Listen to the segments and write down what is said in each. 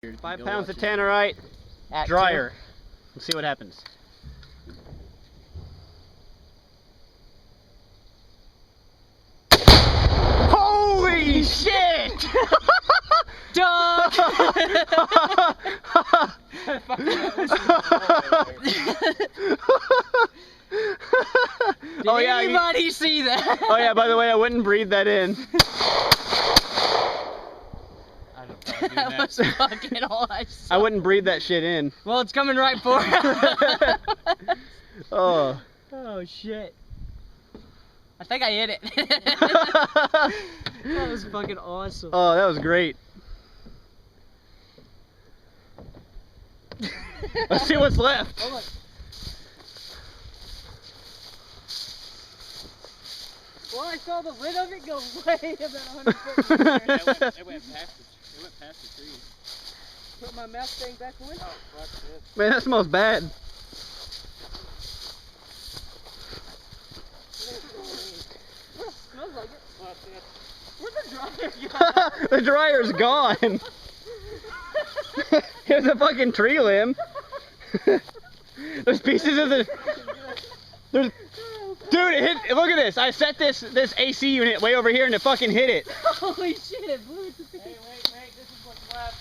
5 pounds of tannerite, dryer. Let's see what happens. Holy shit! Duh! Oh yeah, anybody see that? Oh yeah, by the way, I wouldn't breathe that in. That was fucking awesome. I wouldn't breathe that shit in. Well, it's coming right for us. Oh. Oh shit. I think I hit it. That was fucking awesome. Oh, that was great. Let's see what's left. Hold on. Well, I saw the lid of it go way about 100 foot in the air. It went past the tree. Put my Mustang back on. Oh, fuck this. Man, that smells bad. Smells like it. Where's the dryer? The dryer's gone. Here's a fucking tree limb. There's pieces of the... There's... Dude, it hit... Look at this. I set this AC unit way over here and it fucking hit it. Holy shit, it blew it to pieces. Hey, wait, this is what's left.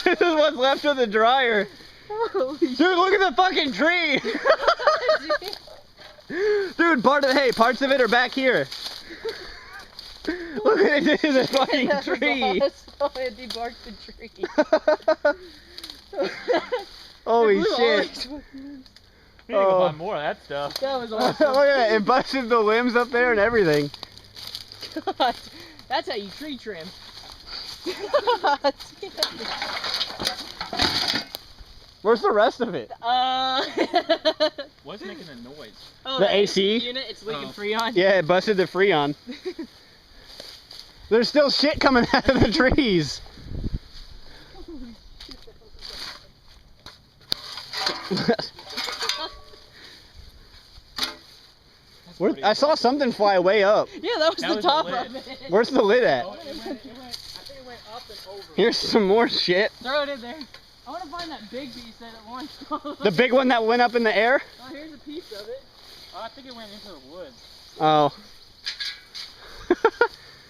This is what's left of the dryer. Holy Dude, look at the fucking tree. Dude, parts of it are back here. Look at it, this is a fucking tree. That's how I debarked the tree. Holy shit. We need to go find more of that stuff. That was Look awesome. at that, it busted the limbs up there and everything. God, that's how you tree trim. Where's the rest of it? What's making a noise? Oh, The that AC? unit, it's leaking Freon. Yeah, it busted the Freon. There's still shit coming out of the trees. I saw something fly way up. Yeah, that was the top lid. of it. Where's the lid at? Oh, I think it went up and over. Here's some more shit. Throw it in there. I want to find that big piece that it launched. The big one that went up in the air? Oh, here's a piece of it. Oh, I think it went into the woods. Oh.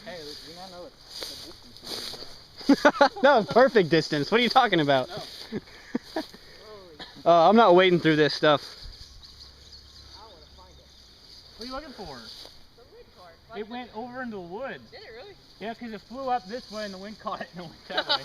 Hey, we now know the distance. That was perfect distance. What are you talking about? No. I'm not wading through this stuff. I want to find it. What are you looking for? The lid card. It went over into the woods. Did it really? Yeah, because it flew up this way and the wind caught it and it went that way.